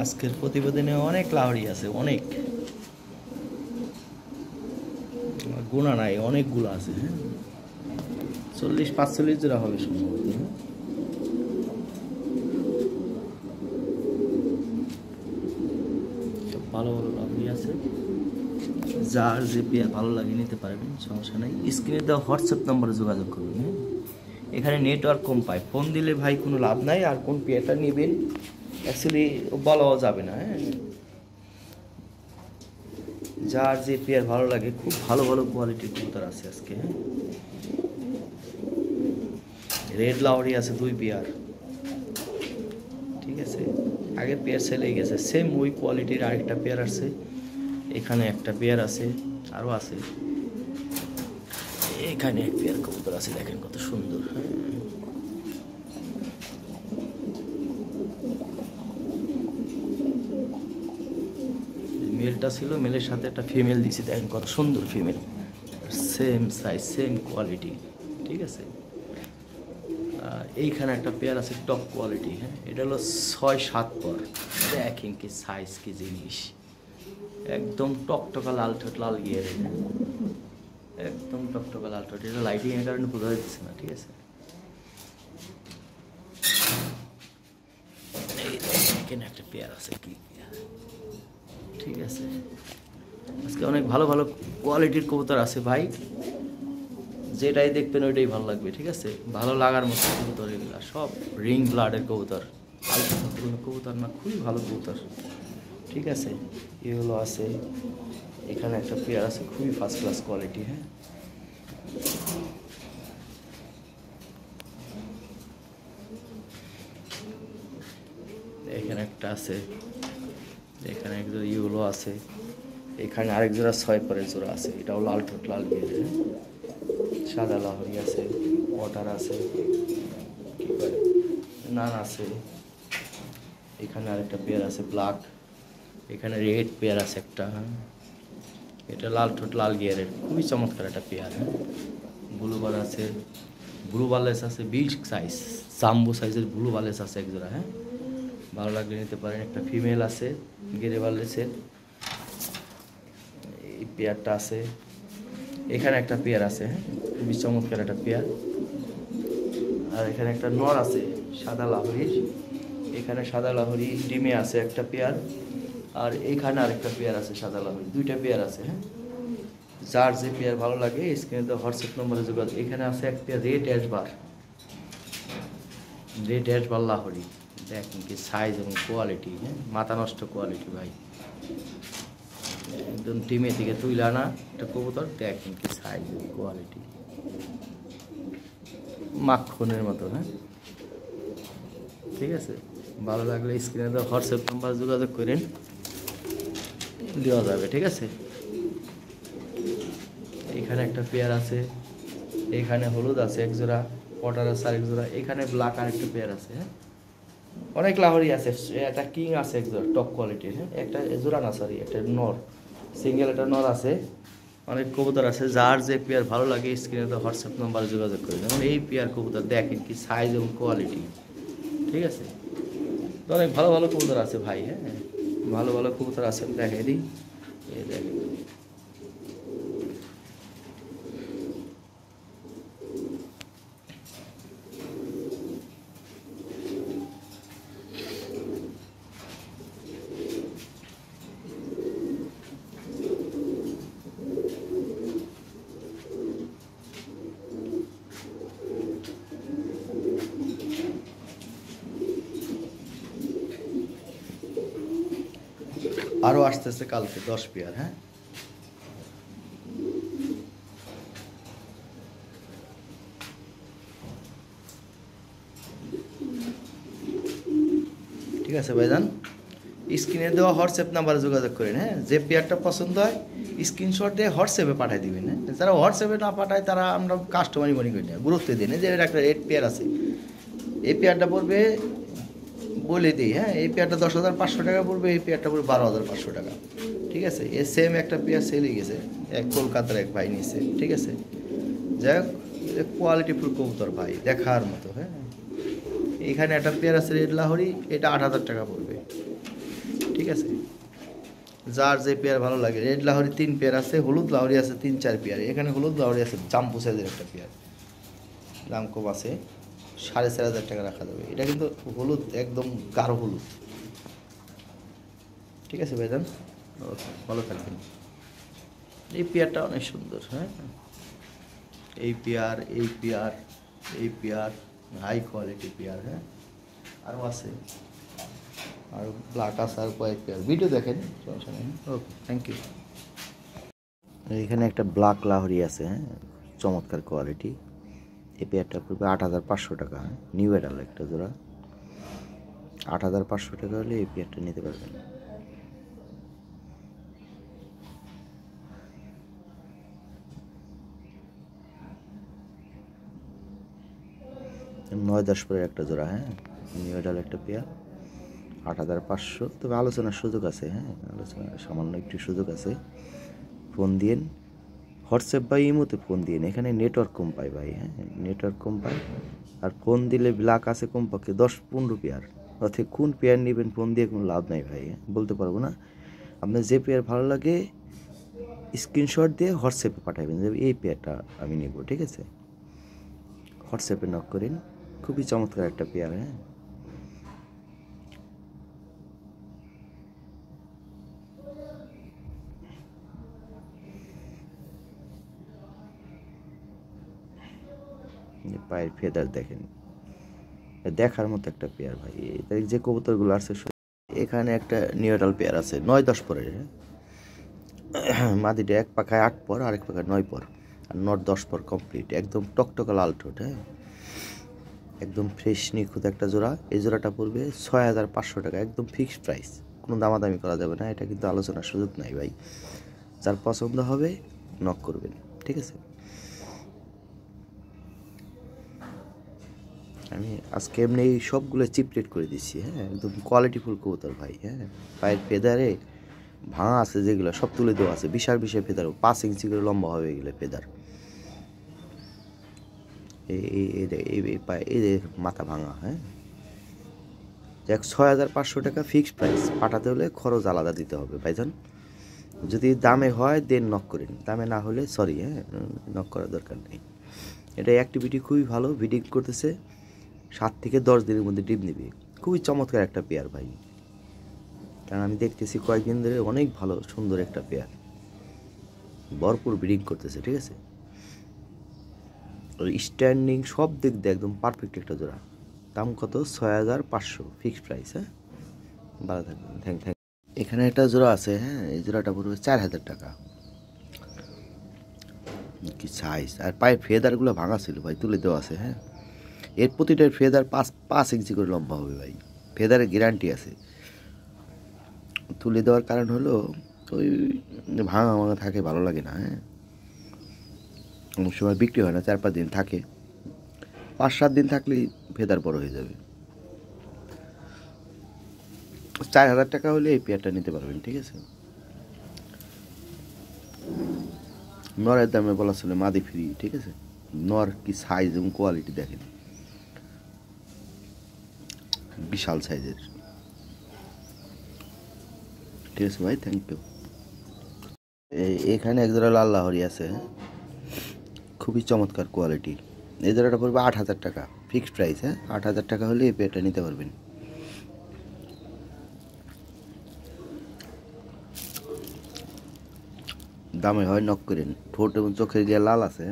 আজকের প্রতিবেদনে অনেক লাহড়ি আছে, অনেক গুণা নাই, অনেকগুলো আছে। হ্যাঁ, 40-45 জোড়া হবে সম্ভবত। ভালো ভালো লাহড়ি আছে, যার যে পেয়ার ভালো লাগে নিতে পারবেন, সমস্যা নেই। স্ক্রিনে দেওয়া হোয়াটসঅ্যাপ নম্বরে যোগাযোগ করবেন। হ্যাঁ, এখানে নেটওয়ার্ক কম পায়, ফোন দিলে ভাই কোনো লাভ নাই। আর কোন পেয়ারটা নেবেন অ্যাকচুয়ালি বলাও যাবে না। হ্যাঁ, যার যে পেয়ার ভালো লাগে, খুব ভালো ভালো কোয়ালিটির কবুতর আছে আজকে। হ্যাঁ, রেড লাহড়ি আছে 2 পেয়ার, ঠিক আছে। আগের পেয়ার সেলে গেছে, সেম ওই কোয়ালিটির আরেকটা পেয়ার আছে। এখানে একটা পেয়ার আছে, আরও আছে। এখানে এক পেয়ার কবুতর আছে, দেখেন কত সুন্দর। মেলটা ছিল, মেলের সাথে একটা ফিমেল দিছি, দেখেন কত সুন্দর female, same size same quality, ঠিক আছে। এইখানে একটা পেয়ার আছে টপ কোয়ালিটি। হ্যাঁ, এটা হলো 6-7 পর, দেখেন কি সাইজ, কি জিনিস, একদম টকটকা লাল ঠোঁট, লাল গিয়ারে, একদম টকটকা লাল ঠোঁট। এটা লাইটিং এর কারণে বোঝা যাচ্ছে না, ঠিক আছে। এখানে একটা পেয়ার আছে, কি ঠিক আছে। আজকে অনেক ভালো ভালো কোয়ালিটির কবুতর আছে ভাই, যেটাই দেখবেন ওইটাই ভালো লাগবে, ঠিক আছে। ভালো লাগার মতো কবুতর এগুলা সব রিং ব্লাডের কবুতর, কোনো কবুতর না, খুবই ভালো কবুতর, ঠিক আছে। এগুলো আছে, এখানে একটা পেয়ার আছে, খুবই ফার্স্ট ক্লাস কোয়ালিটি। হ্যাঁ, এখানে একটা আছে, এখানে এক জোড়া ইউলো আছে, এখানে আরেক জোড়া 6 পরের জোড়া আছে, এটাও লাল ঠোঁট, লাল গিয়ে, সাদা লাহড়ি আছে, ওয়াটার আছে, কি করে নান আছে। এখানে আরেকটা পেয়ার আছে ব্ল্যাক, এখানে রেড পেয়ার আছে একটা। এটা লাল ঠোঁট, লাল গিয়ারের, খুবই চমৎকার একটা পেয়ার। হ্যাঁ, ব্লু বার আছে, ব্লু বালেস আছে, বিগ সাইজ জাম্বো সাইজের ব্লু বালেস আছে এক জোড়া। হ্যাঁ, ভালো লাগলে নিতে পারেন। একটা ফিমেল আছে গেরে বালেসের, এই পেয়ারটা আছে। এখানে একটা পেয়ার আছে, হ্যাঁ, খুবই চমৎকার একটা পেয়ার। আর এখানে একটা নর আছে সাদা লাহড়ির, এখানে সাদা লাহড়ি ডিমে আছে একটা পেয়ার। আর এখানে আরেকটা পেয়ার আছে সাদা লাহড়ি, 2টা পেয়ার আছে। হ্যাঁ, যার যে পেয়ার ভালো লাগে স্ক্রিনে তো হোয়াটসঅ্যাপ নম্বরে যোগাযোগ। এখানে আছে এক পেয়ার রেড অ্যাশবার, রেড অ্যাশবার লাহড়ি, দেখেন কি সাইজ এবং কোয়ালিটি। হ্যাঁ, মাথা নষ্ট কোয়ালিটি ভাই, একদম টিমে থেকে তুইলে আনা একটা কবুতর, দেখেন কি সাইজ এবং কোয়ালিটি, মাখনের মতো। হ্যাঁ, ঠিক আছে। ভালো লাগলে স্ক্রিনে তো হোয়াটসঅ্যাপ নাম্বার যোগাযোগ করেন, দেওয়া যাবে, ঠিক আছে। এখানে একটা পেয়ার আছে, এখানে হলুদ আছে এক জোড়া, পটার আছে আরেক জোড়া, এখানে ব্ল্যাক আরেকটা পেয়ার আছে। হ্যাঁ, অনেক লাহড়ি আছে, একটা কিং আছে এক জোড়া টপ কোয়ালিটির। হ্যাঁ, একটা জোড়া না, সরি একটা নর, সিঙ্গেল একটা নর আছে। অনেক কবুতর আছে, যার যে পেয়ার ভালো লাগে স্ক্রিনে তো হোয়াটসঅ্যাপ নাম্বারে যোগাযোগ করে। যেমন এই পেয়ার কবুতর দেখেন কি সাইজ এবং কোয়ালিটি, ঠিক আছে। তো অনেক ভালো ভালো কবুতর আছে ভাই। হ্যাঁ, ভালো ভালো কবুতর আছে, দেখাই দিই, এই দেখেন। আরও আসতেছে কালকে 10 পেয়ার। হ্যাঁ, ঠিক আছে ভাইজান, স্ক্রিনে দেওয়া হোয়াটসঅ্যাপ নাম্বারে যোগাযোগ করেন। হ্যাঁ, যে পেয়ারটা পছন্দ হয় স্ক্রিনশট দিয়ে হোয়াটসঅ্যাপে পাঠিয়ে দিবেন। হ্যাঁ, যারা হোয়াটসঅ্যাপে না পাঠায় তারা আমরা কাস্টমারই মনে করি না, গুরুত্ব দিই না। যে একটা রেড পেয়ার আছে, এই পেয়ারটা পড়বে, বলে দিই। হ্যাঁ, এই পেয়ারটা 10,500 টাকা পড়বে, এই পেয়ারটা পড়বে 12,500 টাকা, ঠিক আছে। এ সেম একটা পেয়ার সেলে গেছে, এক কলকাতার এক ভাই নিয়েছে, ঠিক আছে। যাই হোক, কোয়ালিটিফুল কবুতর ভাই, দেখার মতো। হ্যাঁ, এখানে একটা পেয়ার আছে রেড লাহড়ি, এটা 8,000 টাকা পড়বে, ঠিক আছে, যার যে পেয়ার ভালো লাগে। রেড লাহোরি 3 পেয়ার আছে, হলুদ লাহোরি আছে 3-4 পেয়ার। এখানে হলুদ লাহোরি আছে জাম্বো সাইজের একটা পেয়ার, দাম কম আছে, 4,500 টাকা রাখা যাবে। এটা কিন্তু হলুদ একদম গাঢ় হলুদ। ঠিক আছে ভাইজান, ওকে, ভালো থাকবেন। এই পেয়ারটা অনেক সুন্দর। হ্যাঁ, এই পেয়ার, এই পেয়ার, এই পেয়ার হাই কোয়ালিটি পেয়ার। হ্যাঁ, আরও আছে, আর ব্ল্যাক আছে আর কয়েক পেয়ার। ভিডিও দেখেন, সমস্যা নেই। ওকে, থ্যাংক ইউ। এখানে একটা ব্ল্যাক লাহোরি আছে। হ্যাঁ, চমৎকার কোয়ালিটি। এই পেয়ারটা পড়বে 8,500 টাকা। নিউ এডাল একটা জোড়া, 8,500 টাকা হলে এই পেয়ারটা নিতে পারবেন। নয় 10 পরের একটা জোড়া। হ্যাঁ, নিউ এডাল একটা পেয়ার, 8,500। তবে আলোচনার সুযোগ আছে। হ্যাঁ, আলোচনার সামান্য একটু সুযোগ আছে। ফোন দিন, হোয়াটসঅ্যাপ বা ইমোতে ফোন দিন। এখানে নেটওয়ার্ক কম পায় ভাই। হ্যাঁ, নেটওয়ার্ক কম পায়। আর ফোন দিলে ব্ল্যাক আছে কমপক্ষে 10-15 পেয়ার। অর্থাৎ কোন পেয়ার নেবেন ফোন দিয়ে কোনো লাভ নাই ভাই, বলতে পারবো না। আপনার যে পেয়ার ভালো লাগে স্ক্রিনশট দিয়ে হোয়াটসঅ্যাপে পাঠাবেন যে এই পেয়ারটা আমি নেব। ঠিক আছে, হোয়াটসঅ্যাপে নক করেন। খুবই চমৎকার একটা পেয়ার। হ্যাঁ, পায়ের ফেদার দেখেন, দেখার মতো একটা পেয়ার ভাই। তাই যে কবুতরগুলো আছে, এখানে একটা নিউডাল পেয়ার আছে 9-10 পরের। মাদিটা এক পাখায় 8 পর, আরেক পাখায় 9 পর, আর নট 10 পর কমপ্লিট। একদম টকটকা লাল ঠোঁট। হ্যাঁ, একদম ফ্রেশ নিখুঁত একটা জোড়া। এই জোড়াটা পড়বে 6,500 টাকা, একদম ফিক্সড প্রাইস, কোনো দামাদামি করা যাবে না। এটা কিন্তু আলোচনার সুযোগ নাই ভাই। যার পছন্দ হবে নক করবেন। ঠিক আছে, আমি আজকে এমনি সবগুলো চিপ রেট করে দিচ্ছি। হ্যাঁ, একদম কোয়ালিটিফুল কবুতর ভাই। হ্যাঁ, পায়ের ফেদারে ভাঙা আছে যেগুলো সব তুলে দেওয়া আছে। বিশাল বিশাল ফেদার, 5 ইঞ্চি করে লম্বা হবে এগুলো ফেদার। এই পায়ে এই মাথা ভাঙা। হ্যাঁ, দেখ 6,500 টাকা ফিক্সড প্রাইস। পাঠাতে হলে খরচ আলাদা দিতে হবে ভাইজান। যদি দামে হয় দেন নক করেন, দামে না হলে সরি। হ্যাঁ, নক করার দরকার নেই। এটা অ্যাক্টিভিটি খুবই ভালো, ব্রিডিং করতেছে 7 থেকে 10 দিনের মধ্যে ডিম নেবে। খুবই চমৎকার একটা পেয়ার ভাই, কারণ আমি দেখতেছি কয়েকদিন ধরে অনেক ভালো সুন্দর একটা পেয়ার, ভরপুর ব্রিডিং করতেছে। ঠিক আছে, স্ট্যান্ডিং সব দিক দিয়ে একদম পারফেক্ট একটা জোড়া। দাম কত? 6,500 ফিক্সড প্রাইস। হ্যাঁ, ভালো থাকবেন, থ্যাংক। এখানে একটা জোড়া আছে। হ্যাঁ, এই জোড়াটা পড়বে 4,000 টাকা। কি সাইজ! আর পায়ের ফেদারগুলো ভাঙা ছিল ভাই, তুলে দেওয়া আছে। হ্যাঁ, এর প্রতিটার ফেদার 5 ইঞ্চি করে লম্বা হবে ভাই, ফেদারের গ্যারান্টি আছে। তুলে দেওয়ার কারণ হলো ওই ভাঙা ভাঙা থাকে, ভালো লাগে না। হ্যাঁ, অনেক সময় বিক্রি হয় না, 4-5 দিন থাকে, 5-7 দিন থাকলেই ফেদার বড় হয়ে যাবে। 4,000 টাকা হলে এই পেয়ারটা নিতে পারবেন। ঠিক আছে, নরের দামে বলা ছিল মাদি ফ্রি। ঠিক আছে, নর কি সাইজ এবং কোয়ালিটি দেখেন, বিশাল সাইজের। ঠিক আছে ভাই, থ্যাংক ইউ। এখানে এক জোড়া লাল লাহোরি আছে, খুবই চমৎকার কোয়ালিটি। এই জোড়াটা পড়বে 8,000 টাকা ফিক্সড প্রাইস। হ্যাঁ, 8,000 টাকা হলে এই পেয়ারটা নিতে পারবেন। দামে হয় নক করেন। ঠোঁট এবং চোখের গিয়ে লাল আছে।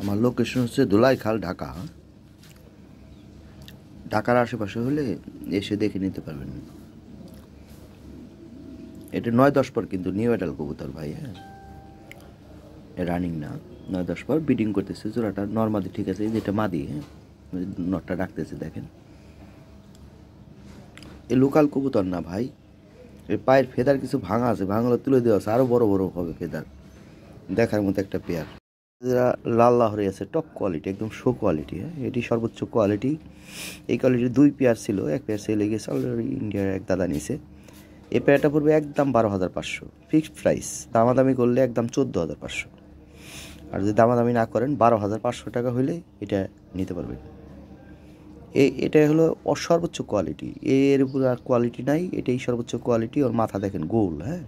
আমার লোকেশন হচ্ছে ধুলাইখাল, ঢাকা। ঢাকার আশেপাশে হলে এসে দেখে নিতে পারবেন। এটা 9-10 পর কিন্তু নিউ এডাল কবুতর ভাই। হ্যাঁ, রানিং না, 9-10 পর ব্রিডিং করতেছে। জোড়াটা নর্মালি ঠিক আছে, যেটা মাদি। হ্যাঁ, নটটা ডাকতেছে দেখেন। এ লোকাল কবুতর না ভাই, এর পায়ের ফেদার কিছু ভাঙা আছে, ভাঙালো তুলে দেওয়া আছে, আরও বড় বড় হবে ফেদার। দেখার মতো একটা পেয়ার। যারা লাল লাহরি আছে টপ কোয়ালিটি, একদম শো কোয়ালিটি। হ্যাঁ, এটি সর্বোচ্চ কোয়ালিটি। এই কোয়ালিটির 2 পেয়ার ছিল, 1 পেয়ার সেলে গেছে অলরেডি, ইন্ডিয়ার এক দাদা নিছে। এই পেয়ারটা পড়বে একদম 12,500 ফিক্সড প্রাইস। দামাদামি করলে একদম 14,500। আর যদি দামাদামি না করেন 12,500 টাকা হলে এটা নিতে পারবেন। এটা হলো সর্বোচ্চ কোয়ালিটি, এর উপর আর কোয়ালিটি নাই, এটাই সর্বোচ্চ কোয়ালিটি। ওর মাথা দেখেন গোল, হ্যাঁ,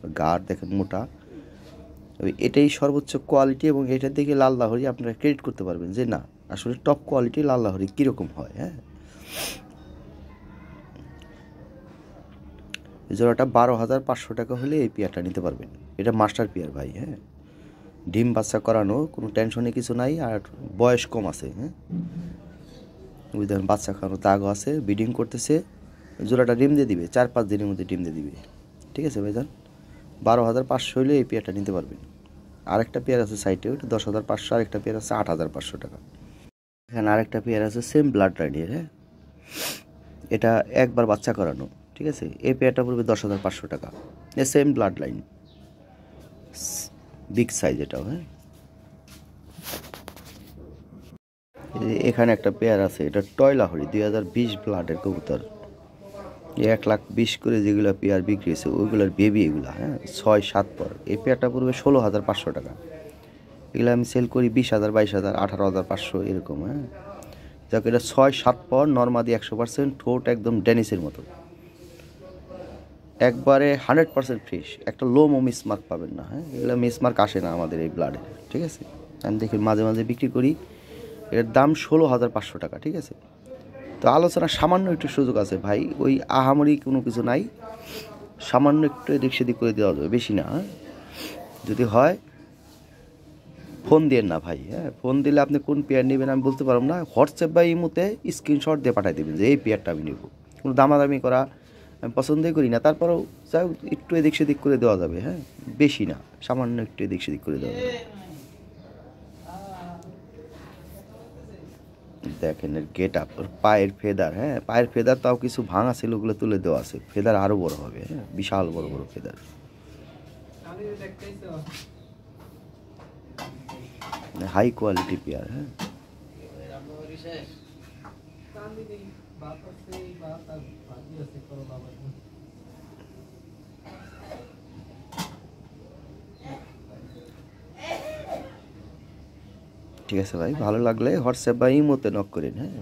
ওর গাঢ় দেখেন মোটা, এটাই সর্বোচ্চ কোয়ালিটি। এবং এটার দিকে লাল লাহরি আপনারা ক্রেডিট করতে পারবেন যে না আসলে টপ কোয়ালিটি লাল লাহরি কীরকম হয়। হ্যাঁ, জোড়াটা 12,500 টাকা হলে এই পেয়ারটা নিতে পারবেন। এটা মাস্টার পেয়ার ভাই। হ্যাঁ, ডিম বাচ্চা করানো, কোনো টেনশনে কিছু নাই, আর বয়স কম আছে। হ্যাঁ, বুঝলেন, বাচ্চা খাওয়ানো তাগও আছে, ব্রিডিং করতেছে। জোড়াটা ডিম দিয়ে দিবে 4-5 দিনের মধ্যে ডিম দিয়ে দিবে। ঠিক আছে ভাইজান, 12,500 হলে এই পেয়ারটা নিতে পারবেন। আরেকটা পেয়ার আছে সাইটে, ওটা 10,500, আরেকটা পেয়ার আছে 8,500 টাকা। এখানে আরেকটা পেয়ার আছে সেম ব্লাড লাইনের। হ্যাঁ, এটা একবার বাচ্চা করানো। ঠিক আছে, এই পেয়ারটা পড়বে 10,500 টাকা। এ same blood line, big size এটাও। হ্যাঁ, এখানে একটা পেয়ার আছে, এটা টয় লাহরি 2020 ব্লাডের কবুতর। 1,20,000 করে যেগুলো পেয়ার বিক্রি হয়েছে ওইগুলোর বেবি এগুলো। হ্যাঁ, 6-7 পর। এই পেয়ারটা পড়বে 16,500 টাকা। এগুলো আমি সেল করি 20,000, 22,000, 18,500 এরকম। হ্যাঁ, যাকে এটা 6-7 পর, নর্মাদি 100%, ঠোঁট একদম ডেনিসের মতো, একবারে 100% ফ্রেশ। একটা লোমও মিসমার্ক পাবেন না। হ্যাঁ, এগুলো মিসমার্ক আসে না আমাদের এই ব্লাডে। ঠিক আছে, আমি দেখি মাঝে মাঝে বিক্রি করি। এর দাম 16,500 টাকা। ঠিক আছে, তো আলোচনা সামান্য একটু সুযোগ আছে ভাই, ওই আহামরি কোনো কিছু নাই, সামান্য একটু এদিক সেদিক করে দেওয়া যাবে, বেশি না। যদি হয় ফোন দিয়েন না ভাই। হ্যাঁ, ফোন দিলে আপনি কোন পেয়ার নেবেন আমি বলতে পারব না। হোয়াটসঅ্যাপ বা ইমোতে স্ক্রিনশট দিয়ে পাঠিয়ে দেবেন যে এই পেয়ারটা আমি নেব। কোনো দামাদামি করা আমি পছন্দই করি না, তারপরেও যাই একটু এদিক সেদিক করে দেওয়া যাবে। হ্যাঁ, বেশি না, সামান্য একটু এদিক সেদিক করে দেওয়া যাবে। দেখেন এর গেট আপ, ওর পায়ের ফেদার। হ্যাঁ, পায়ের ফেদার তাও কিছু ভাঙা ছিল, ওগুলো তুলে দেওয়া আছে। ফেদার আরও বড় হবে। হ্যাঁ, বিশাল বড় বড় ফেদার, হাই কোয়ালিটি পেয়ার। হ্যাঁ, ঠিক আছে ভাই, ভালো লাগলে হোয়াটসঅ্যাপ বা ইমোতে নক করেন। হ্যাঁ,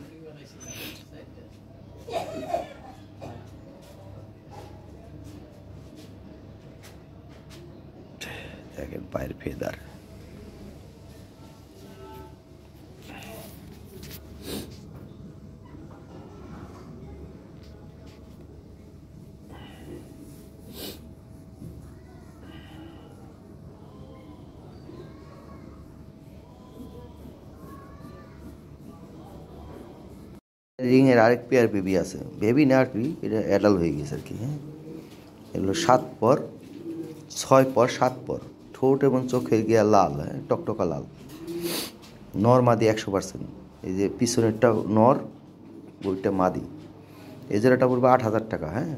দেখেন পায়ের ফেদার। রিংয়ের আরেক পেয়ার বেবি আছে, বেবি না আর কি, এটা অ্যাডাল্ট হয়ে গেছে আর কি। হ্যাঁ, এগুলো 7 পর, 6 পর, 7 পর। ঠোঁট এবং চোখের গিয়া লাল। হ্যাঁ, টকটকা লাল, নর মাদি 100%। এই যে পিছনেরটা নর, ওইটা মাদি। এই জোড়াটা পড়বে 8,000 টাকা। হ্যাঁ,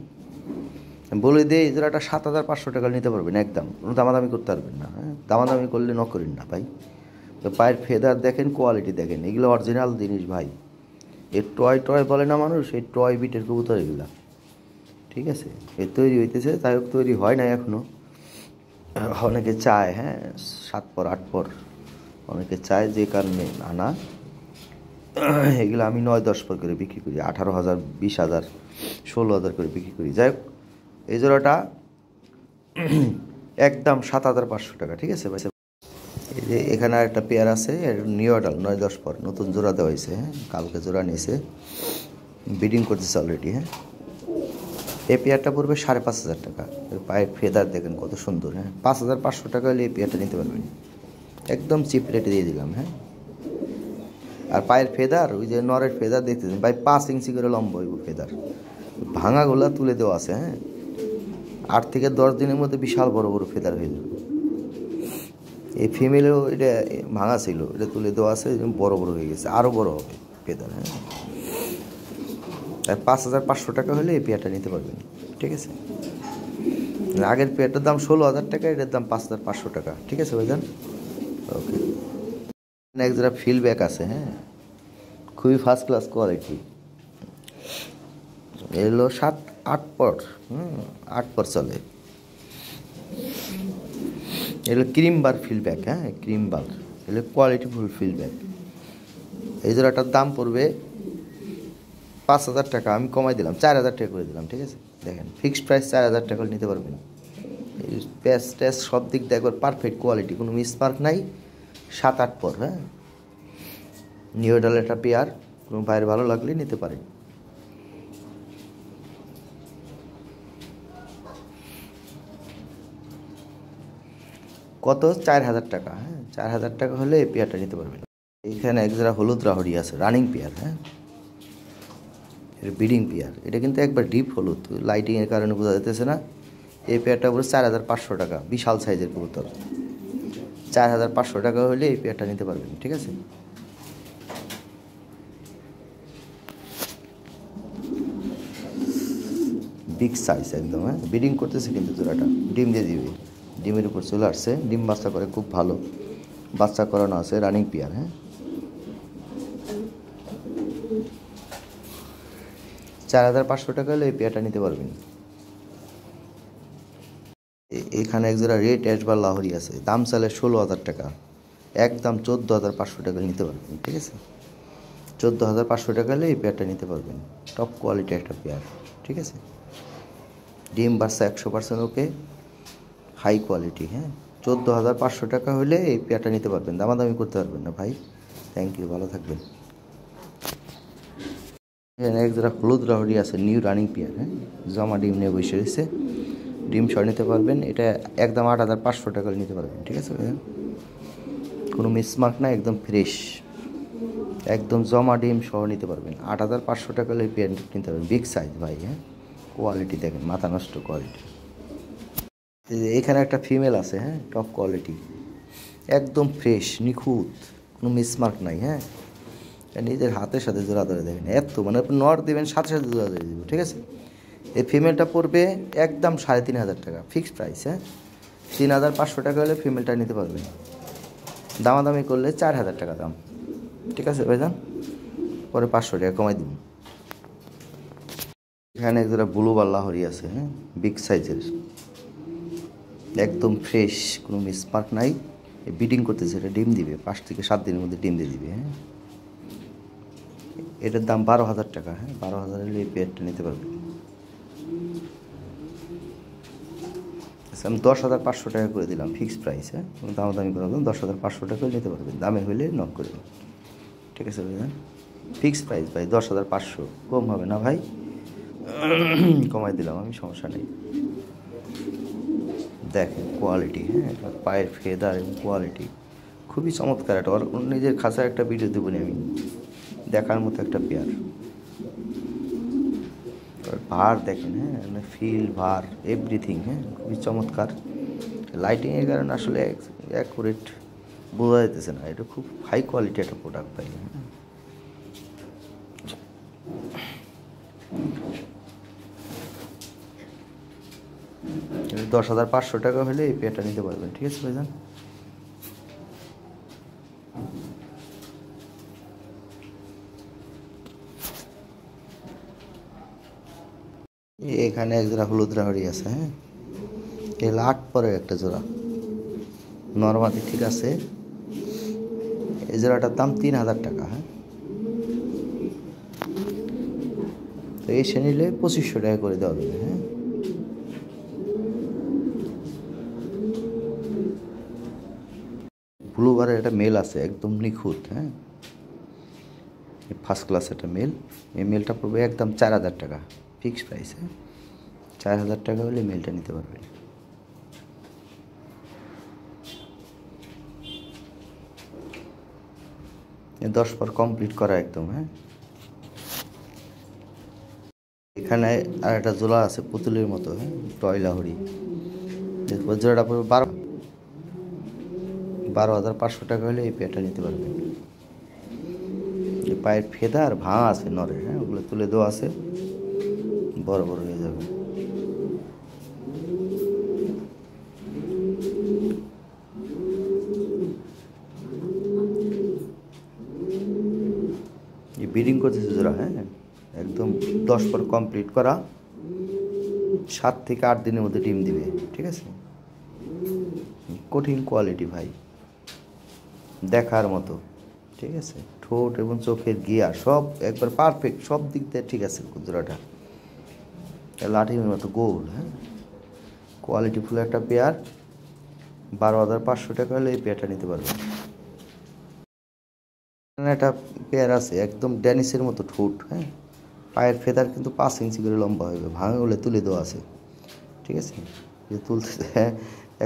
বলে দিয়ে এই জোড়াটা 7,500 টাকা নিতে পারবেন একদম, কোনো দামাদামি করতে পারবেন না। হ্যাঁ, দামাদামি করলে ন করেন না ভাই। তো পায়ের ফেদার দেখেন, কোয়ালিটি দেখেন, এগুলো অরিজিনাল জিনিস ভাই। এর টয় টয় বলে না মানুষ, এই টয় বিটের কবুতর এগুলা। ঠিক আছে, এর তৈরি হইতেছে, তাই হোক তৈরি হয় না এখনও। অনেকে চায়, হ্যাঁ, 7 পর 8 পর অনেকে চায়, যে কারণে আনা। এগুলো আমি 9-10 পর করে বিক্রি করি, 18,000, 20,000, 16,000 করে বিক্রি করি। যাই হোক, এই জোড়াটা একদম 7,500 টাকা। ঠিক আছে ভাই, এই যে এখানে একটা পেয়ার আছে, নিউ অর্ডার 9-10 পর, নতুন জোড়া দেওয়া হয়েছে। হ্যাঁ, কালকে জোড়া নিয়েছে, ব্রিডিং করতেছে অলরেডি। হ্যাঁ, এই পেয়ারটা পড়বে 5,500 টাকা। পায়ের ফেদার দেখেন কত সুন্দর। হ্যাঁ, 5,500 টাকা হলে এই পেয়ারটা নিতে পারবেন, একদম চিপ রেটে দিয়ে দিলাম। হ্যাঁ, আর পায়ের ফেদার, ওই যে নরের ফেদার দেখতেছেন ভাই, 5 ইঞ্চি করে লম্বা ওই ফেদার, ভাঙাগুলা তুলে দেওয়া আছে। হ্যাঁ, 8 থেকে 10 দিনের মধ্যে বিশাল বড় বড় ফেদার হয়ে যাবে। এই ফিমেলেও এটা ভাঙা ছিল, এটা তুলে দেওয়া আছে, বড় বড় হয়ে গেছে, আরও বড় হবে ফেদার। হ্যাঁ, তাই 5,500 টাকা হলে এই পেয়ারটা নিতে পারবেন। ঠিক আছে, আগের পেয়ারটার দাম 16,000 টাকা, এটার দাম 5,500 টাকা। ঠিক আছে ভাইজান, ওকে। এক জোড়া ফিলব্যাক আছে, হ্যাঁ, খুবই ফার্স্ট ক্লাস কোয়ালিটি। এগুলো 7-8 পর, 8 পর চলে। এগুলো ক্রিম বার ফিলব্যাক, হ্যাঁ, ক্রিম বার, এগুলো কোয়ালিটি ফুল ফিলব্যাক। এই জোড়াটার দাম পড়বে 5,000 টাকা, আমি কমাই দিলাম, 4,000 টাকা করে দিলাম, ঠিক আছে। দেখেন ফিক্সড প্রাইস 4,000 টাকা নিতে পারবেন। এই প্যাচ ট্যাচ সব দিক দিয়ে একবার পারফেক্ট কোয়ালিটি, কোনো মিসমার্ক নাই। 7-8 পর, হ্যাঁ, নিউডাল একটা পেয়ার, কোনো বাইরে ভালো লাগলে নিতে পারেন। কত? 4,000 টাকা, হ্যাঁ, 4,000 টাকা হলে এই পেয়ারটা নিতে পারবেন। এইখানে এক জোড়া হলুদ রাহরি আছে, রানিং পেয়ার, হ্যাঁ, এটা ব্রিডিং পেয়ার। এটা কিন্তু একবার ডিপ হলুদ, লাইটিংয়ের কারণে বোঝা যেতেছে না। এই পেয়ারটা পুরো 4,500 টাকা, বিশাল সাইজের কবুতর। 4,500 টাকা হলে এই পেয়ারটা নিতে পারবেন, ঠিক আছে। বিগ সাইজ একদম, হ্যাঁ, ব্রিডিং করতেছে কিন্তু জোড়াটা, ডিম দিয়ে দিবে, ডিমের উপর চলে আসছে, ডিম বাচ্চা করে খুব ভালো, বাচ্চা করানো আছে, রানিং পেয়ার, হ্যাঁ। 4,500 টাকা হলে এই পেয়ারটা নিতে পারবেন। এখানে এক জোড়া রেড অ্যাশবার লাহোরি আছে, দাম চালে 16,000 টাকা, একদম 14,500 টাকা নিতে পারবেন, ঠিক আছে। 14,500 টাকা হলে এই পেয়ারটা নিতে পারবেন, টপ কোয়ালিটি একটা পেয়ার, ঠিক আছে। ডিম বাচ্চা 100% ওকে, হাই কোয়ালিটি, হ্যাঁ। 14,500 টাকা হলে এই পেয়ারটা নিতে পারবেন, দামাদামি করতে পারবেন না ভাই। থ্যাংক ইউ, ভালো থাকবেন। এখানে এক জোড়া হলুদ রাহরি আছে, নিউ রানিং পেয়ার, হ্যাঁ, জমা ডিম নিয়ে বসে রয়েছে, ডিম সহ নিতে পারবেন। এটা একদম 8,500 টাকা নিতে পারবেন, ঠিক আছে ভাইয়া, কোনো মিসমার্ক না, একদম ফ্রেশ, একদম জমা ডিম সহ নিতে পারবেন। 8,500 টাকা হলে পেয়ার নিতে পারবেন, বিগ সাইজ ভাই, হ্যাঁ, কোয়ালিটি দেখেন, মাথা নষ্ট কোয়ালিটি। এখানে একটা ফিমেল আছে, হ্যাঁ, টপ কোয়ালিটি, একদম ফ্রেশ, নিখুঁত, কোনো মিসমার্ক নাই, হ্যাঁ। নিজের হাতের সাথে জোড়া ধরে দেবেন, এত মানে আপনি নট দেবেন, সাথে সাথে জোড়া ধরে দেবেন, ঠিক আছে। এই ফিমেলটা পড়বে একদম 3,500 টাকা, ফিক্সড প্রাইস, হ্যাঁ। 3,500 টাকা হলে ফিমেলটা নিতে পারবেন, দামাদামি করলে 4,000 টাকা দাম, ঠিক আছে ভাইজান, পরে 500 টাকা কমাই দিন। এখানে এক জোড়া ব্লু বার লাহোরি আছে, হ্যাঁ, বিগ সাইজের, একদম ফ্রেশ, কোনো মিসমার্ক নাই। ব্রিডিং করতেছে, এটা ডিম দিবে, 5 থেকে 7 দিনের মধ্যে ডিম দিয়ে দিবে, হ্যাঁ। এটার দাম 12,000 টাকা, হ্যাঁ, 12,000 হলে এই পেয়ারটা নিতে পারবেন। আচ্ছা, আমি 10,500 টাকা করে দিলাম, ফিক্সড প্রাইস, হ্যাঁ, দামাদামি করে 10,500 টাকা নিতে পারবেন, দামে হইলে নক করবেন, ঠিক আছে ভাই, ফিক্সড প্রাইস ভাই 10,500, কম হবে না ভাই, কমাই দিলাম আমি, সমস্যা নেই। দেখেন কোয়ালিটি, হ্যাঁ, পায়ের ফেদার এবং কোয়ালিটি খুবই চমৎকার। একটা নিজের খাঁচার একটা ভিডিও দেবো আমি, দেখার মতো একটা পেয়ার। ভার দেখেন, হ্যাঁ, ফিল, ভার, এভরিথিং, হ্যাঁ, খুবই চমৎকার। লাইটিংয়ের কারণে আসলে অ্যাকুরেট বোঝা যেতেছে না, এটা খুব হাই কোয়ালিটি একটা প্রোডাক্ট ভাই, হ্যাঁ। 10,500 টাকা হলে এই পেয়ারটা নিতে পারবেন, ঠিক আছে ভাইজান। এখানে এক জোড়া হলুদ রাহরি আছে, হ্যাঁ, এই 8 পরের একটা জোড়া, নর্মালি ঠিক আছে। এই জোড়াটার দাম 3,000 টাকা, হ্যাঁ, তো এসে নিলে 2,500 টাকা করে দেওয়া যাবে, হ্যাঁ। ব্লু বারের একটা মেল আছে, একদম নিখুঁত, হ্যাঁ, ফার্স্ট ক্লাস একটা মেল। এই মেলটা পড়বে একদম 4,000 টাকা, ফিক্সড প্রাইস, হ্যাঁ, 4,000 টাকা হলে মেলটা নিতে পারবেন। 10 পর কমপ্লিট করা একদম, হ্যাঁ। এখানে আর একটা জোড়া আছে পুতুলের মতো, হ্যাঁ, টয় লাহোরি, জোড়াটা পড়বে 12,500 টাকা হলে এই পেয়ারটা নিতে পারবেন। এই পায়ের ফেদা আর ভাঙা আছে নরের, হ্যাঁ, ওগুলো তুলে দেওয়া আছে, বড় বড় হয়ে যাবে। ব্রিডিং করতেছে জোড়া, হ্যাঁ একদম 10 পর কমপ্লিট করা, 7 থেকে 8 দিনের মধ্যে ডিম দিবে, ঠিক আছে। কঠিন কোয়ালিটি ভাই, দেখার মতো, ঠিক আছে। ঠোঁট এবং চোখের গিয়ার সব একবার পারফেক্ট, সব দিক দিয়ে ঠিক আছে জোড়াটা। লাঠির মতো গোল, হ্যাঁ কোয়ালিটি ফুল একটা পেয়ার। 12,500 টাকা হলে এই পেয়ারটা নিতে পারবে। একটা পেয়ার আছে একদম ড্যানিসের মতো ঠোঁট, হ্যাঁ পায়ের ফেদার কিন্তু 5 ইঞ্চি করে লম্বা হবে, ভাঙে হলে তুলে দেওয়া আছে, ঠিক আছে। যে তুলতে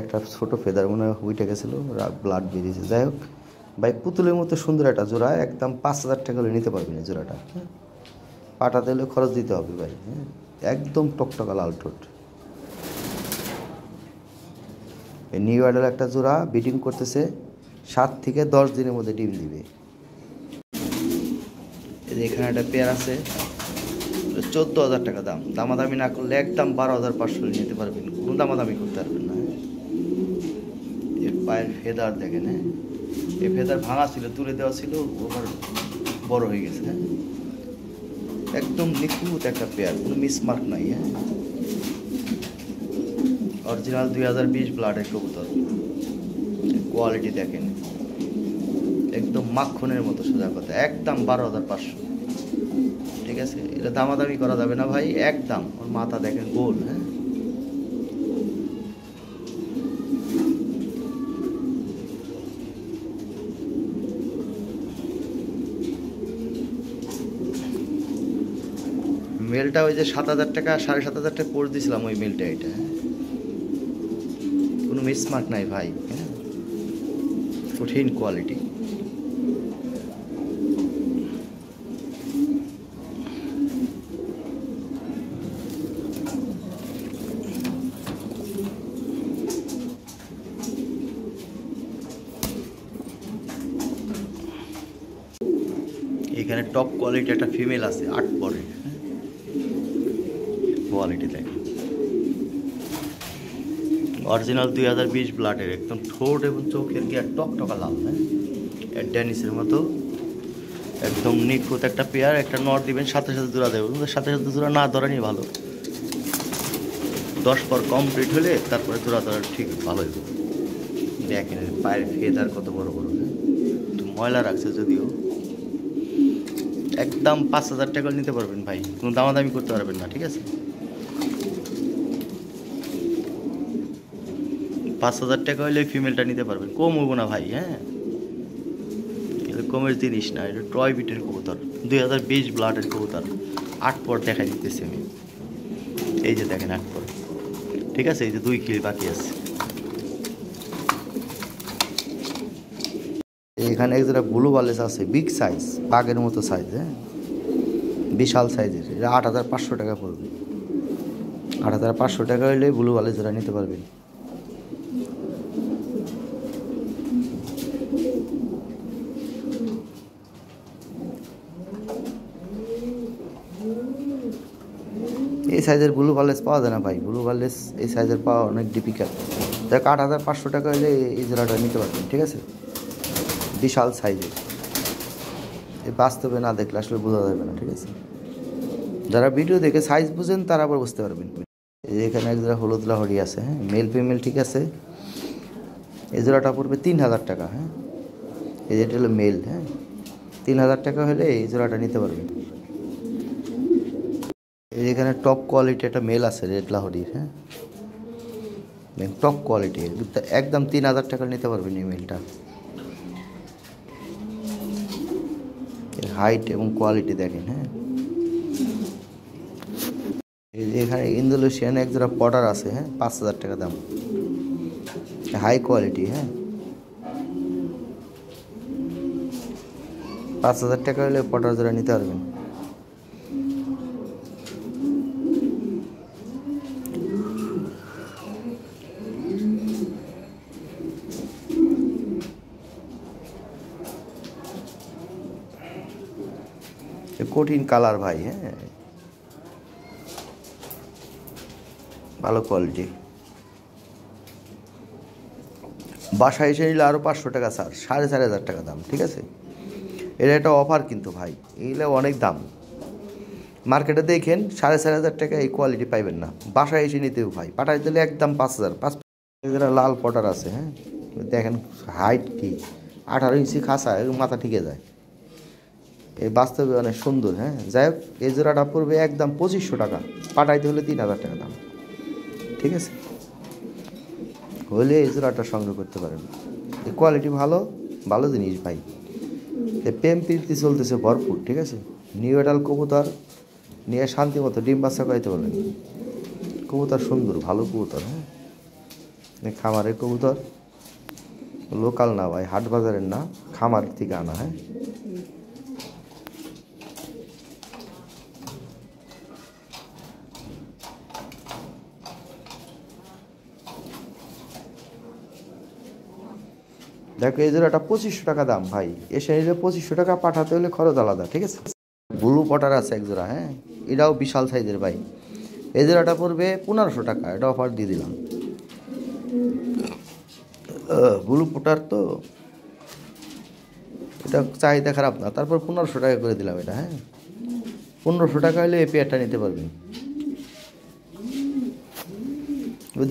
একটা ছোটো ফেদার মনে হয় উঠে গেছিলো, ব্লাড বেরিয়েছে। যাই হোক ভাই, পুতুলের মতো সুন্দর একটা জোড়া, একদম 5,000 টাকা হলে নিতে পারবি না জোড়াটা, হ্যাঁ পাটাতে হলে খরচ দিতে হবে ভাই, হ্যাঁ একদম টকটকা লাল ঠোঁট। এই নিউ অ্যাডাল একটা জোড়া ব্রিডিং করতেছে, 7 থেকে 10 দিনের মধ্যে ডিম দিবে। এখানে একটা পেয়ার আছে, 14,000 টাকা দাম, দামাদামি না করলে একদম 12,500 নিতে পারবেন, কোনো দামাদামি করতে পারবেন না। এর পায়ের ফেদার দেখেন, হ্যাঁ এই ফেদার ভাঙা ছিল, তুলে দেওয়া ছিল, ওভার বড় হয়ে গেছে, হ্যাঁ একদম নিখুঁত একটা পেয়ার, কোনো মিসমার্ক নাই, হ্যাঁ অরিজিনাল 2020 ব্লাডের কবুতর। কোয়ালিটি দেখেন একদম মাখনের মতো, সোজা কথা, একদম 12,500, ঠিক আছে। এটা দামাদামি করা যাবে না ভাই, একদম। ওর মাথা দেখেন গোল, হ্যাঁ মেলটা ওই যে 7,000 টাকা 7,500 টাকা পড়ে দিয়েছিলাম ওই মেলটা, এটা কোনো মিসমার্ক নাই ভাই, হ্যাঁ কঠিন কোয়ালিটি। এখানে টপ কোয়ালিটি একটা ফিমেল আছে, 8 পরে, কোয়ালিটি দেখেন অরিজিনাল 2020 ব্লাডের, একদম ঠোঁট এবং চোখের গিয়ার টকটকা লাল, হ্যাঁ ড্যানিসের মতো, একদম নিখুঁত একটা পেয়ার। একটা নট দিবেন, সাথে সাথে জোড়া দেবেন, সাথে সাথে জোড়া না ধরানি ভালো, 10 পর কমপ্লিট হলে তারপরে জোড়া ধরা ঠিক ভালো হইব। দেখেন পায়ের ফেদার কত বড় বড়, হ্যাঁ একটু ময়লা রাখছে যদিও। একদম 5,000 টাকা নিতে পারবেন ভাই, কোনো দামাদামি করতে পারবেন না, ঠিক আছে। 5,000 টাকা হলে ফিমেলটা নিতে পারবেন, কম হবো না ভাই, হ্যাঁ কমের জিনিস না, এটা ট্রয় বিটের কবুতর, 2020 ব্লাডের কবুতর, 8 পর দেখাই দিতেছি আমি। এই যে দেখেন 8 পর, ঠিক আছে। এই যে 2 কিল বাকি আছে। এখানে এক যেটা ব্লু বালেস আছে, বিগ সাইজ, বাঘের মতো সাইজ, হ্যাঁ বিশাল সাইজের, এটা 8,500 টাকা পড়বে। 8,500 টাকা হলে ব্লু বালেস যেটা নিতে পারবেন। এই সাইজের ব্লু বালেস পাওয়া যায় না ভাই, ব্লু বালেস এই সাইজের পাওয়া অনেক ডিফিকাল্ট। দেখ 8,500 টাকা হলে এই জোড়াটা নিতে পারবেন, ঠিক আছে। বিশাল সাইজের, এই বাস্তবে না দেখলে আসলে বোঝা যাবে না, ঠিক আছে। যারা ভিডিও দেখে সাইজ বুঝেন তারা আবার বুঝতে পারবেন। এখানে এক জোড়া হলুদ লাহরি আছে, হ্যাঁ মেল ফিমেল, ঠিক আছে। এই জোড়াটা পড়বে 3,000 টাকা, হ্যাঁ এই যেটা হলো মেল, হ্যাঁ 3,000 টাকা হলে এই জোড়াটা নিতে পারবেন। এখানে টপ কোয়ালিটি একটা মেল আছে রেড লাহরির, হ্যাঁ টপ কোয়ালিটি, একদম 3,000 টাকা নিতে পারবেন এই মেলটা। হাইট এবং কোয়ালিটি দেখেন, হ্যাঁ এখানে ইন্দোনেশিয়ান এক জোড়া পটার আছে, হ্যাঁ 5,000 টাকা দাম, হাই কোয়ালিটি, হ্যাঁ 5,000 টাকা হলে পটার জোড়া নিতে পারবেন। কঠিন কালার ভাই, হ্যাঁ ভালো কোয়ালিটি। বাসায় এসে নিলে আরও 500 টাকা ছাড়, 4,500 টাকা দাম, ঠিক আছে। এটা একটা অফার কিন্তু ভাই, এগুলো অনেক দাম। মার্কেটে দেখেন 4,500 টাকা এই কোয়ালিটি পাইবেন না, বাসায় এসে নিতেও ভাই পাঠাই দিলে একদম 5,000। লাল পটার আছে, হ্যাঁ দেখেন হাইট কি 18 ইঞ্চি খাসা, মাথা ঠিকে যায়। এই বাস্তবে অনেক সুন্দর। হ্যাঁ যাই হোক, এই জোড়াটা পড়বে একদম 2500 টাকা, পাঠাইতে হলে 3,000 টাকা দাম। ঠিক আছে, হলে এই জোড়াটা সংগ্রহ করতে পারেন। এই কোয়ালিটি ভালো, ভালো জিনিস ভাই। এই প্রেম প্রীতি চলতেছে ভরপুর। ঠিক আছে, নিউ এডাল কবুতর নিয়ে শান্তি মতো ডিম বাচ্চা করাইতে পারবেন। কবুতর সুন্দর, ভালো কবুতর। হ্যাঁ খামারের কবুতর, লোকাল না ভাই, হাট বাজারের না, খামার থেকে আনা। হ্যাঁ দেখো এই জোড়াটা 2500 টাকা দাম ভাই, এসে নিলে 2500 টাকা, পাঠাতে হলে খরচ আলাদা। ঠিক আছে, ব্লু পটার আছে এক জোড়া। হ্যাঁ এটাও বিশাল সাইজের ভাই, এই জোড়াটা পড়বে 1500 টাকা, এটা অফার দিয়ে দিলাম। ব্লু পটার তো এটা চাহিদা খারাপ না, তারপর 1500 টাকা করে দিলাম এটা। হ্যাঁ 1500 টাকা হলে এই পেয়ারটা নিতে পারবেন।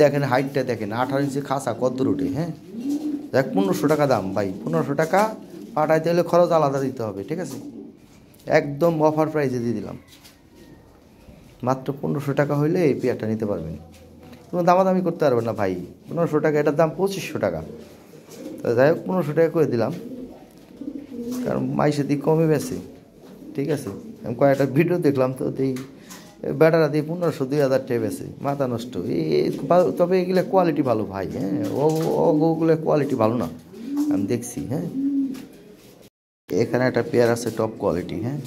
দেখেন হাইটটা দেখেন, 18 ইঞ্চি খাসা কত উঠে। হ্যাঁ দেখ 1500 টাকা দাম ভাই, 1500 টাকা, পাঠাইতে হলে খরচ আলাদা দিতে হবে। ঠিক আছে, একদম অফার প্রাইসে দিয়ে দিলাম, মাত্র 1500 টাকা হইলে এই পেয়ারটা নিতে পারবেন। কোনো দামাদামি করতে পারবেন না ভাই, 1500 টাকা, এটার দাম 2500 টাকা। তো যাই হোক 1500 টাকা করে দিলাম, কারণ মাইসে দিয়ে কমে বেছে। ঠিক আছে, আমি কয়েকটা ভিডিও দেখলাম তো এই বেটারা দিয়ে 1500 2000 টাকা বেছে, মাথা নষ্ট। তবে এগুলো কোয়ালিটি ভালো ভাই। হ্যাঁ ওগুলো কোয়ালিটি ভালো না, আমি দেখছি। হ্যাঁ এখানে একটা পেয়ার আছে টপ কোয়ালিটি। হ্যাঁ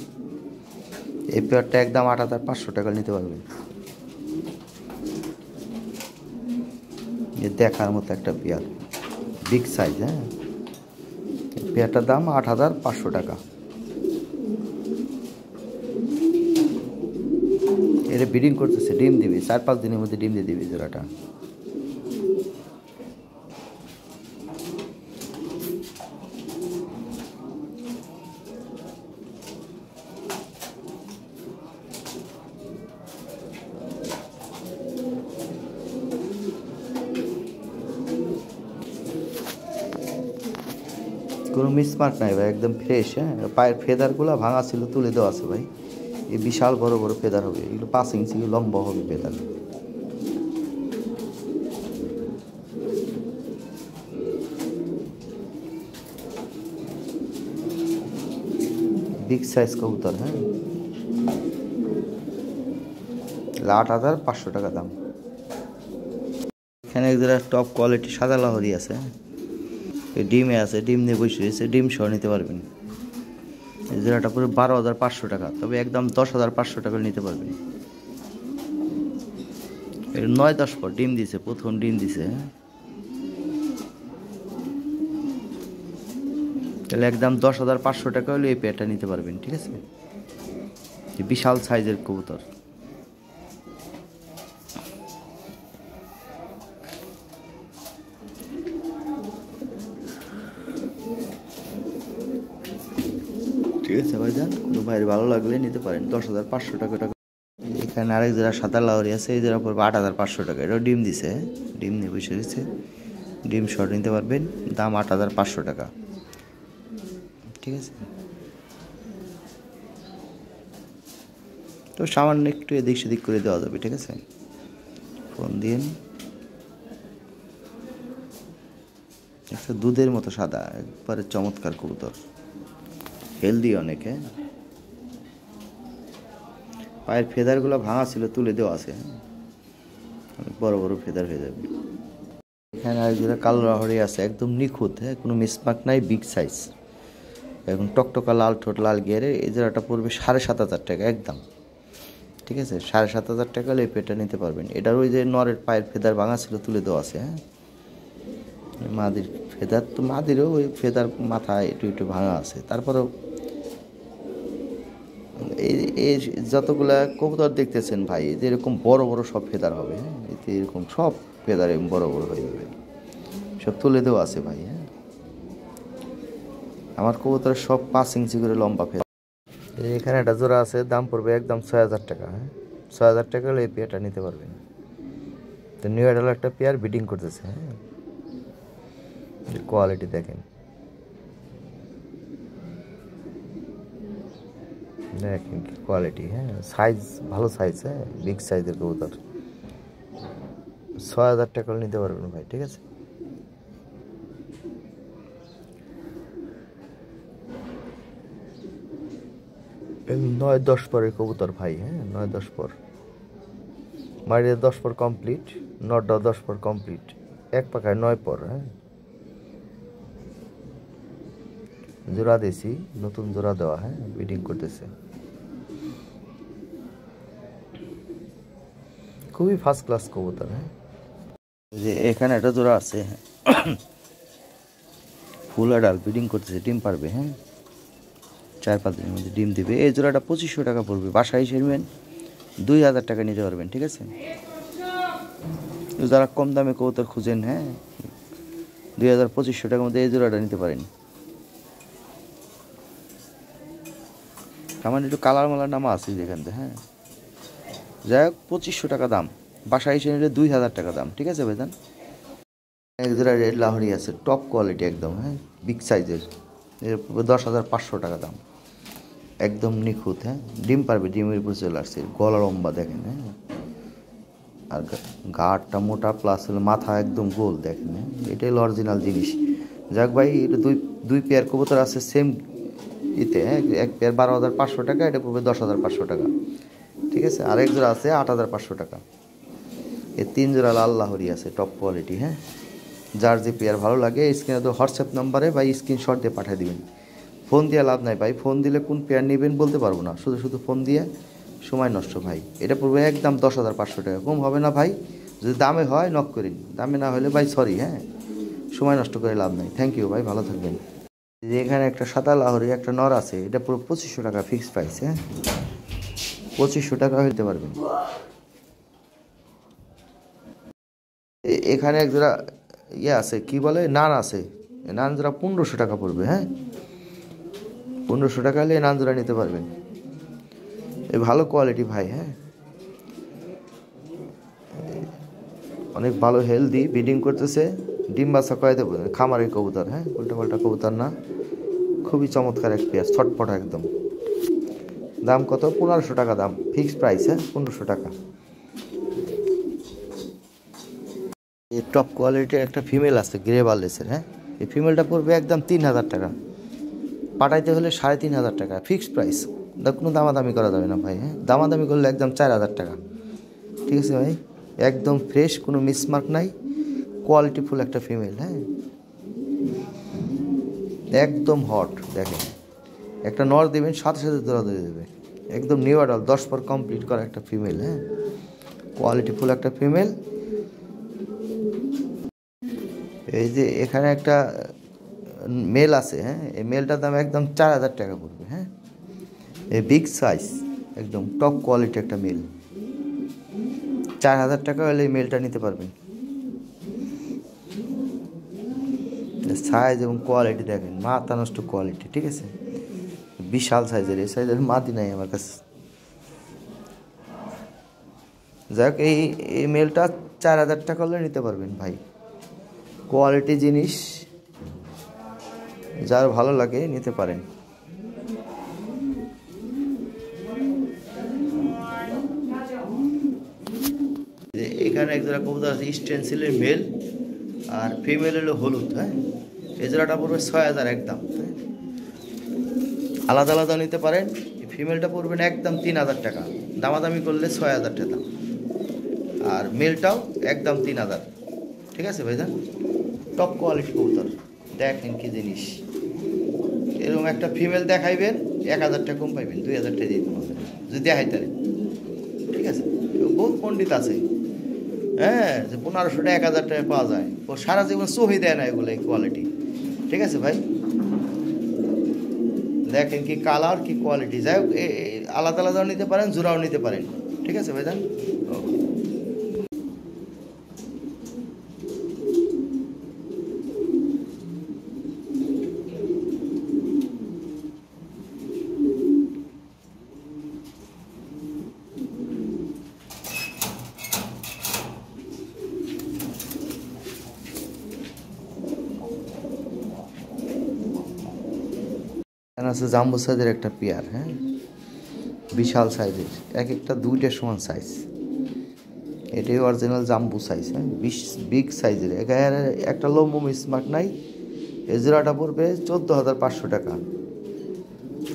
এই পেয়ারটা একদম 8,500 টাকা নিতে পারবেন। দেখার মতো একটা পেয়ার, বিগ সাইজ। হ্যাঁ পেয়ারটার দাম 8,500 টাকা। এটা ব্রিডিং করতেছে, ডিম দিবে 4-5 দিনের মধ্যে, ডিম দিয়ে দিবে জোড়াটা। কোনো মিসমার্ক নাই ভাই, একদম ফ্রেশ। হ্যাঁ পায়ের ফেদারগুলো ভাঙা ছিল, তুলে দেওয়া আছে ভাই। এই বিশাল বড় বড় ফেদার হবে, এগুলো 5 ইঞ্চি লম্বা হবে ফেদার। বিগ সাইজ কবুতর। হ্যাঁ 8,500 টাকা দাম। এখানে একজোড়া টপ কোয়ালিটি সাদা লাহোরি আছে, ডিমে আছে, ডিম নিয়ে বসে রয়েছে, ডিম সহ নিতে পারবেন। এই জোড়াটা পুরো 12,500 টাকা, তবে একদম 10,500 টাকা নিতে পারবেন। এর 9-10 পর ডিম দিছে, প্রথম ডিম দিছে। তাহলে একদম 10,500 টাকা হলে এই পেয়ারটা নিতে পারবেন। ঠিক আছে, বিশাল সাইজের কবুতর। ঠিক আছে ভাইজান, কোনো ভাইয়ের ভালো লাগলে নিতে পারেন, 10,500 টাকা। এখানে আরেক জোড়া সাদা লাহোরি আছে, এই জোড়া পড়বে 8,500 টাকা। এটাও ডিম দিছে, ডিম নিয়ে বসে দিচ্ছে, ডিম শর্ট নিতে পারবেন, দাম 8,500 টাকা। ঠিক আছে, তো সামান্য একটু এদিক সেদিক করে দেওয়া যাবে। ঠিক আছে, ফোন দিন। একটা দুধের মতো সাদা, একবারে চমৎকার কবুতর, হেলদি অনেক। হ্যাঁ পায়ের ফেদারগুলো ভাঙা ছিল, তুলে দেওয়া আছে, অনেক বড় বড় ফেদার হয়ে যাবে। এখানে আরেকজোড়া কালো লাহোরি আছে, একদম নিখুঁত। হ্যাঁ কোনো মিসমার্ক নাই, বিগ সাইজ, এখন টকটকা লাল ঠোঁট, লাল গিয়ারে। এই জোড়াটা পড়বে 7,500 টাকা একদম। ঠিক আছে, 7,500 টাকা হলে এই পেটটা নিতে পারবেন। এটার ওই যে নরের পায়ের ফেদার ভাঙা ছিল, তুলে দেওয়া আছে। হ্যাঁ মাদির ফেদার তো, মাদিরও ওই ফেদার মাথায় একটু একটু ভাঙা আছে, তারপরেও এই যতগুলা কবুতর দেখতেছেন ভাই, এতে এরকম বড় বড় সব ফেদার হবে। হ্যাঁ এতে এরকম সব ফেদার বড় বড় হয়ে যাবে, সব তুলে দেওয়া আছে ভাই। হ্যাঁ আমার কবুতর সব 5 ইঞ্চি করে লম্বা ফেস। এখানে একটা জোড়া আছে, দাম পড়বে একদম 6000 টাকা। হ্যাঁ, 6000 টাকা হলে এই পেয়ারটা নিতে পারবেন। তো নিউ অ্যাডাল একটা পেয়ার বিডিং করতেছে। হ্যাঁ, কোয়ালিটি দেখেন, দেখেন কি কোয়ালিটি। হ্যাঁ, সাইজ ভালো সাইজ, হ্যাঁ বিগ সাইজের কবুতর। 6000 টাকা হলে নিতে পারবেন ভাই, ঠিক আছে। নয় 10 পরের কবুতর ভাই। হ্যাঁ, 9-10 পর, মারিয়ে 10 পর কমপ্লিট, নটা 10 পর কমপ্লিট, এক পাখায় 9 পর। হ্যাঁ, জোড়া দিয়েছি, নতুন জোড়া দেওয়া। হ্যাঁ, ব্রিডিং করতেছে, খুবই ফার্স্ট ক্লাস কবুতর। হ্যাঁ, যে এখানে একটা জোড়া আছে, ফুল অ্যাডাল ব্রিডিং করতেছে, ডিম পারবে। হ্যাঁ, 4-5 দিনের মধ্যে ডিম দিবে। এই জোড়াটা 2500 টাকা পড়বে, বাসায় এসে নেবেন 2000 টাকা নিতে পারবেন, ঠিক আছে। যারা কম দামে কবুতর খুঁজেন, হ্যাঁ 2000-2500 টাকার মধ্যে এই জোড়াটা নিতে পারেন। আমার একটু কালার মালার নামা আছে যেখান থেকে। হ্যাঁ, যাই হোক 2500 টাকা দাম, বাসায় এসে নিলে 2000 টাকা দাম, ঠিক আছে ভাইজান। এক জোড়া রেড লাহোরি আছে, টপ কোয়ালিটি একদম। হ্যাঁ, বিগ সাইজের, এর 10,500 টাকা দাম, একদম নিখুঁত। হ্যাঁ, ডিম পারবে, ডিমের উপর চলে আসছে, গলা লম্বা দেখেন। হ্যাঁ, আর ঘাটটা মোটা, প্লাস হলো মাথা একদম গোল দেখেন। হ্যাঁ, এটাই হলো অরিজিনাল জিনিস। যাক ভাই, এটা দুই পেয়ার কবুতর আছে সেম ইতে। হ্যাঁ, এক পেয়ার 12,500 টাকা, এটা পড়বে 10,500 টাকা, ঠিক আছে। আরেক জোড়া আছে 8,500 টাকা। এই 3 জোড়া লাল লাহোরি আছে, টপ কোয়ালিটি। হ্যাঁ, যার যে পেয়ার ভালো লাগে স্ক্রিনে তো হোয়াটসঅ্যাপ নাম্বারে বা স্ক্রিনশট দিয়ে পাঠিয়ে দিবেন। ফোন দিয়ে লাভ নাই ভাই, ফোন দিলে কোন পেয়ার নেবেন বলতে পারবো না, শুধু শুধু ফোন দিয়ে সময় নষ্ট ভাই। এটা পড়বে একদম 10,500 টাকা, কম হবে না ভাই। যদি দামে হয় নক করিন, দামে না হলে ভাই সরি। হ্যাঁ, সময় নষ্ট করে লাভ নাই। থ্যাংক ইউ ভাই, ভালো থাকবেন। এখানে একটা সাদা লাহোরি একটা নর আছে, এটা পুরো 2500 টাকা ফিক্সড প্রাইস। হ্যাঁ, 2500 টাকা হইতে পারবেন। এখানে এক জোড়া ইয়ে আছে, কি বলে, নান আছে, নান জোড়া 1500 টাকা পড়বে। হ্যাঁ, 1500 টাকা হলে নান জোড়া নিতে পারবেন, এই ভালো কোয়ালিটি ভাই। হ্যাঁ, অনেক ভালো হেলদি, ব্রিডিং করতেছে, ডিম বাচ্চা করাইতে পারবেন, খামারের কবুতর। হ্যাঁ, উল্টা পাল্টা কবুতর না, খুবই চমৎকার এক পেয়ার, ছটপটা একদম। দাম কত? 1500 টাকা দাম, ফিক্সড প্রাইস। হ্যাঁ, 1500 টাকা। এই টপ কোয়ালিটির একটা ফিমেল আছে গ্রে বার্লেসের। হ্যাঁ, এই ফিমেলটা পড়বে একদম 3000 টাকা, পাঠাইতে হলে 3500 টাকা ফিক্সড প্রাইস, কোনো দামাদামি করা যাবে না ভাই। হ্যাঁ, দামাদামি করলে একদম 4000 টাকা, ঠিক আছে ভাই। একদম ফ্রেশ, কোনো মিসমার্ক নাই, কোয়ালিটিফুল একটা ফিমেল। হ্যাঁ, একদম হট দেখেন। একটা নর দেবেন, সাথে সাথে জোড়া দিয়ে দেবে, একদম নিউ অ্যাডাল্ট 10 পর কমপ্লিট করা একটা ফিমেল। হ্যাঁ, কোয়ালিটিফুল একটা ফিমেল। এই যে এখানে একটা মেল আছে। হ্যাঁ, এই মেলটার দাম একদম 4000 টাকা পড়বে। হ্যাঁ, এই বিগ সাইজ, একদম টপ কোয়ালিটি একটা মেল, 4000 টাকা হলে এই মেলটা নিতে পারবেন। সাইজ এবং কোয়ালিটি দেখেন, মাথা নষ্ট কোয়ালিটি, ঠিক আছে। বিশাল সাইজের, এই সাইজের মাদি নাই আমার কাছে। যাক, এই মেলটা 4000 টাকা হলে নিতে পারবেন ভাই, কোয়ালিটি জিনিস, যার ভালো লাগে নিতে পারেন। এখানে এক জোড়া কবুতর আছে, স্টেনসিলের মেল, আর ফিমেল হলো হলুদ। হ্যাঁ, এই জোড়াটা পড়বে 6000 একদম। হ্যাঁ, আলাদা আলাদা নিতে পারেন। ফিমেলটা পড়বেন একদম 3000 টাকা, দামাদামি করলে 6000 টাকা দাম, আর মেলটাও একদম 3000, ঠিক আছে ভাইজান। টপ কোয়ালিটি কবুতর, দেখেন কি জিনিস। এরকম একটা ফিমেল দেখাইবেন, 1000 টাকা কম পাইবেন, 2000 টাকা দিতে হবে যদি দেখাইতে, ঠিক আছে। বহুত পণ্ডিত আছে, হ্যাঁ, যে 1500 টাকা 1000 টাকা পাওয়া যায়, ও সারা জীবন সহি দেয় না এগুলো, এই কোয়ালিটি, ঠিক আছে ভাই। দেখেন কি কালার, কি কোয়ালিটি। যাই হোক, আলাদা আলাদাও নিতে পারেন, জোড়াও নিতে পারেন, ঠিক আছে ভাইজান। আছে জাম্বো সাইজের একটা পেয়ার, হ্যাঁ, বিশাল সাইজের, এক একটা দুইটার সমান সাইজ। এটাই অরিজিনাল জাম্বু সাইজ, হ্যাঁ, বিগ সাইজের। এখানে একটা লম্বু মিসমার্ক নাই। এই জোড়াটা পড়বে 14,500 টাকা।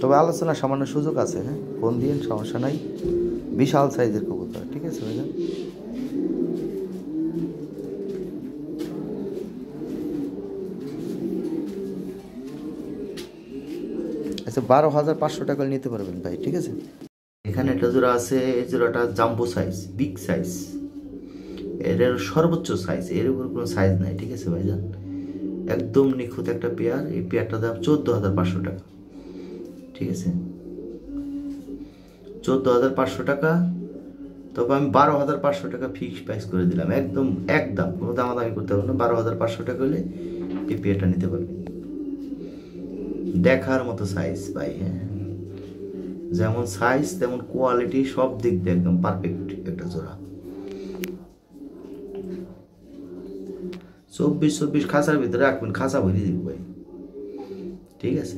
তবে আলোচনা সামান্য সুযোগ আছে, হ্যাঁ, ফোন দিন, সমস্যা নাই। বিশাল সাইজের কবুতর, ঠিক আছে ভাইজান। আচ্ছা, 12,500 টাকা নিতে পারবেন ভাই, ঠিক আছে। এখানে একটা জোড়া আছে, এই জোড়াটা জাম্বো সাইজ, বিগ সাইজ, এর সর্বোচ্চ সাইজ, এর উপর কোনো সাইজ নাই, ঠিক আছে ভাইজান। একদম নিখুঁত একটা পেয়ার। এই পেয়ারটার দাম 14,500 টাকা, ঠিক আছে, 14,500 টাকা। তবে আমি 12,500 টাকা ফিক্সড প্রাইস করে দিলাম, একদম একদম, কোনো দামাদামি করতে পারবো না। 12,500 টাকা হলে এই পেয়ারটা নিতে পারবেন। দেখার মতো সাইজ ভাই, হ্যাঁ, যেমন সাইজ তেমন কোয়ালিটি, সব দিক দিয়ে একদম পারফেক্ট একটা জোড়া। 24 খাঁচার ভিতরে রাখবেন, খাঁচা ভরে দিব ভাই, ঠিক আছে।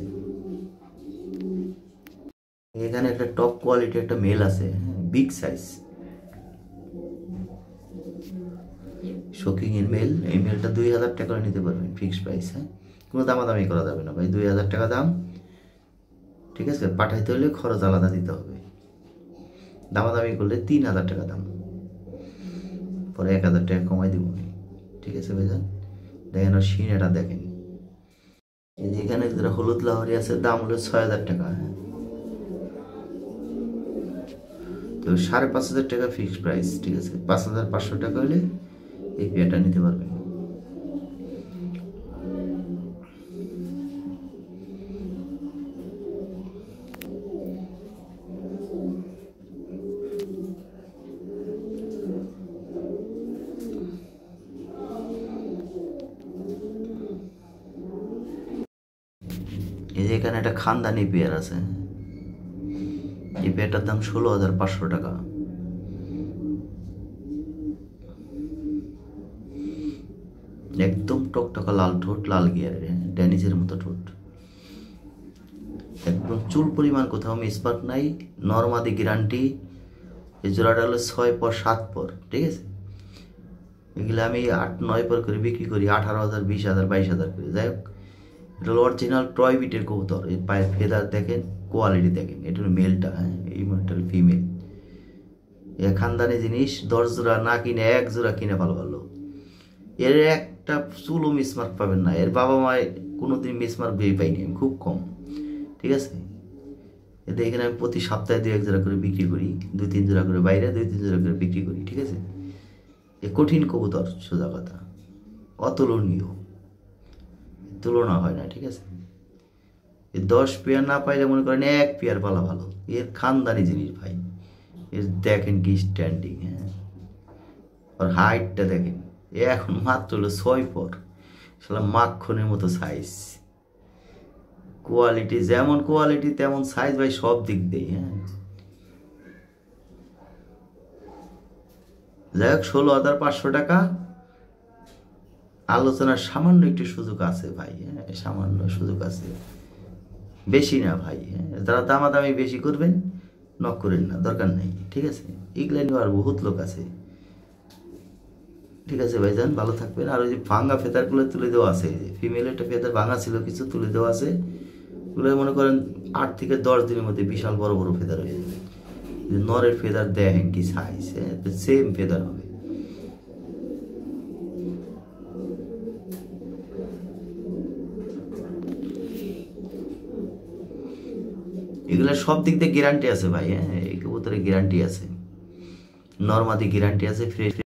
এখানে একটা টপ কোয়ালিটি একটা মেল আছে, বিগ সাইজ, শোকিং এর মেল। এই মেলটা 2,000 টাকা নিতে পারবেন ফিক্সড প্রাইস, হ্যাঁ, কোনো দামাদামি করা যাবে না ভাই। 2,000 টাকা দাম, ঠিক আছে। পাঠাইতে হলে খরচ আলাদা দিতে হবে, দামাদামি করলে 3,000 টাকা দাম, পরে 1,000 টাকা কমাই দিব, ঠিক আছে ভাইজান। দেখেন ওর সিনেটা দেখেন। এই যে এখানে যেটা হলুদ লাহরি আছে, দাম হলো 6,000 টাকা, হ্যাঁ, তো 5,500 টাকা ফিক্সড প্রাইস, ঠিক আছে। 5,500 টাকা হলে এই পেয়ারটা নিতে পারবেন। এই যে এখানে একটা খানদানি পেয়ার আছে, এই পেয়ারটার দাম 16,500 টাকা। একদম টকটকা লাল ঠোঁট, লাল গিয়ারের, ড্যানিজের মতো ঠোঁট, একদম চুল পরিমাণ কোথাও মিসমার্ক নাই, নরমাদি গ্যারান্টি। এই জোড়াটা হলো 6 পর 7 পর, ঠিক আছে। এগুলো আমি 8-9 পর করে বিক্রি করি, 18,000, 20,000, 22,000 করে। যাই হোক, এটা হলো অরিজিনাল টয় বিটের কবুতর। এর পায়ের ফেদার দেখেন, কোয়ালিটি দেখেন। এটা হলো মেলটা, হ্যাঁ, এই মেলটা হলো ফিমেল। এ খানদানি জিনিস, 10 জোড়া না কিনে 1 জোড়া কিনে ভালো। এর একটা চুলও মিসমার্ক পাবেন না। এর বাবা মায় কোনোদিন মিসমার্ক দিয়ে পাইনি আমি, খুব কম, ঠিক আছে। এতে এখানে আমি প্রতি সপ্তাহে 2-1 জোড়া করে বিক্রি করি, 2-3 জোড়া করে বাইরে, 2-3 জোড়া করে বিক্রি করি, ঠিক আছে। এ কঠিন কবুতর, সোজা কথা, অতুলনীয়, তুলনা হয় না, ঠিক আছে। এর 10 পেয়ার না পাইলে মনে করেন 1 পেয়ার পালা ভালো। এর খানদানি জিনিস ভাই। এর দেখেন কি স্ট্যান্ডিং, হ্যাঁ, আর হাইটটা দেখেন। এ এখন মাত্র হলো 6 পর, সালা মাখনের মতো সাইজ। কোয়ালিটি যেমন কোয়ালিটি তেমন সাইজ ভাই, সব দিক দিয়ে, হ্যাঁ। যাই হোক, 16,500 টাকা। আলোচনার সামান্য একটু সুযোগ আছে ভাই, হ্যাঁ, সামান্য সুযোগ আছে, বেশি না ভাই, হ্যাঁ। যারা দামাদামি বেশি করবেন নক করেন না, দরকার নেই, ঠিক আছে। এগুলো নিয়ে আর বহুত লোক আছে, ঠিক আছে ভাইজান, ভালো থাকবেন। আর ওই যে ভাঙা ফেদারগুলো তুলে দেওয়া আছে, ফিমেলের একটা ফেদার ভাঙা ছিল, কিছু তুলে দেওয়া আছে। ওগুলো মনে করেন 8 থেকে 10 দিনের মধ্যে বিশাল বড় বড় ফেদার হয়ে যাবে। নরের ফেদার দেখেন কি সাইজ, হ্যাঁ, সেম ফেদার হবে। এগুলো সব দিক দিয়ে গ্যারান্টি আছে ভাই, হ্যাঁ, এই কবুতরের গ্যারান্টি আছে, নরমাদি গ্যারান্টি আছে, ফ্রেশ